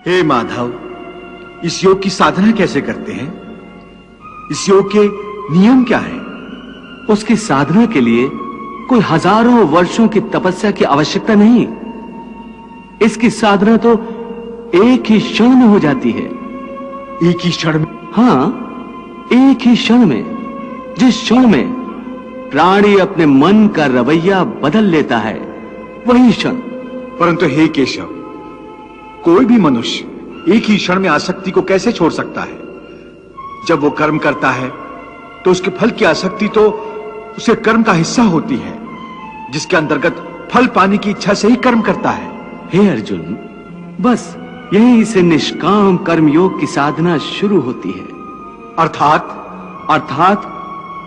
हे माधव, इस योग की साधना कैसे करते हैं? इस योग के नियम क्या हैं? उसकी साधना के लिए कोई हजारों वर्षों की तपस्या की आवश्यकता नहीं। इसकी साधना तो एक ही क्षण में हो जाती है। एक ही क्षण में? हाँ, एक ही क्षण में। जिस क्षण में प्राणी अपने मन का रवैया बदल लेता है, वही क्षण। परंतु हे केशव, कोई भी मनुष्य एक ही क्षण में आसक्ति को कैसे छोड़ सकता है? जब वो कर्म करता है तो उसके फल की आसक्ति तो उसके कर्म का हिस्सा होती है, जिसके अंतर्गत फल पाने की इच्छा से ही कर्म करता है। हे अर्जुन, बस यहीं से निष्काम कर्म योग की साधना शुरू होती है। अर्थात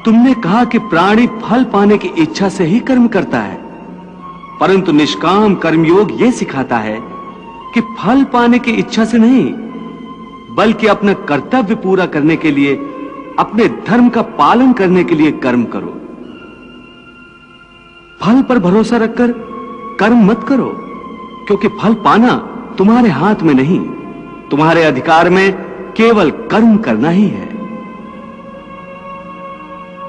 तुमने कहा कि प्राणी फल पाने की इच्छा से ही कर्म करता है, परंतु निष्काम कर्मयोग यह सिखाता है कि फल पाने की इच्छा से नहीं, बल्कि अपना कर्तव्य पूरा करने के लिए, अपने धर्म का पालन करने के लिए कर्म करो। फल पर भरोसा रखकर कर्म मत करो, क्योंकि फल पाना तुम्हारे हाथ में नहीं, तुम्हारे अधिकार में केवल कर्म करना ही है।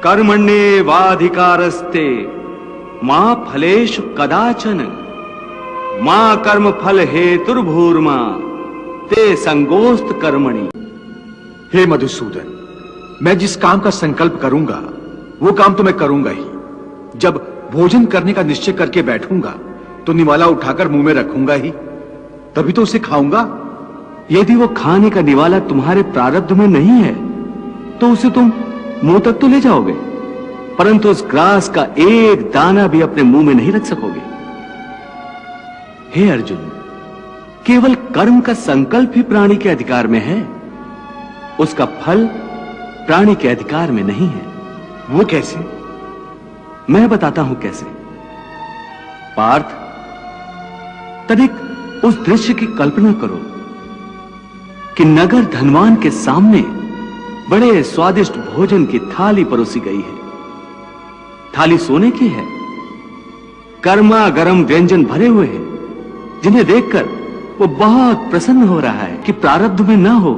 कर्मण्येवाधिकारस्ते मां फलेषु कदाचन मां कर्म फल हेतुर्भूर्मा ते संगोस्त कर्मणि। हे मधुसूदन, मैं जिस काम का संकल्प करूंगा वो काम तो मैं करूंगा ही। जब भोजन करने का निश्चय करके बैठूंगा तो निवाला उठाकर मुंह में रखूंगा ही, तभी तो उसे खाऊंगा। यदि वो खाने का निवाला तुम्हारे प्रारब्ध में नहीं है तो उसे तुम मुंह तक तो ले जाओगे, परंतु उस ग्रास का एक दाना भी अपने मुंह में नहीं रख सकोगे। हे अर्जुन, केवल कर्म का संकल्प ही प्राणी के अधिकार में है, उसका फल प्राणी के अधिकार में नहीं है। वो कैसे? मैं बताता हूं कैसे। पार्थ, तनिक उस दृश्य की कल्पना करो कि नगर धनवान के सामने बड़े स्वादिष्ट भोजन की थाली परोसी गई है। थाली सोने की है, गर्मा गर्म व्यंजन भरे हुए हैं, जिन्हें देखकर वो बहुत प्रसन्न हो रहा है कि प्रारब्ध में ना हो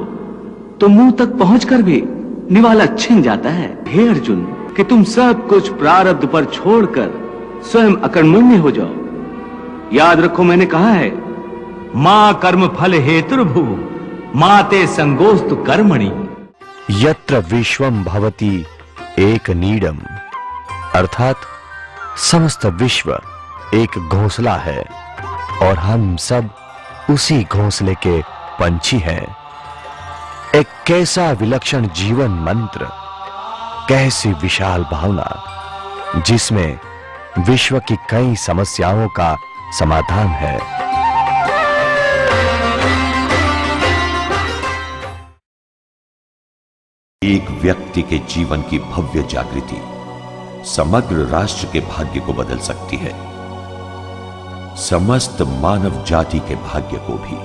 तो मुंह तक पहुंचकर भी निवाला छिन जाता है। हे अर्जुन, कि तुम सब कुछ प्रारब्ध पर छोड़कर स्वयं अकर्मण्य हो जाओ। याद रखो, मैंने कहा है मां कर्म फल हेतुर्भु माते संगोस्तु कर्मणि। यत्र विश्वम भवति एक नीडम, अर्थात समस्त विश्व एक घोंसला है और हम सब उसी घोंसले के पंछी हैं। एक कैसा विलक्षण जीवन मंत्र, कैसी विशाल भावना, जिसमें विश्व की कई समस्याओं का समाधान है। एक व्यक्ति के जीवन की भव्य जागृति समग्र राष्ट्र के भाग्य को बदल सकती है, समस्त मानव जाति के भाग्य को भी।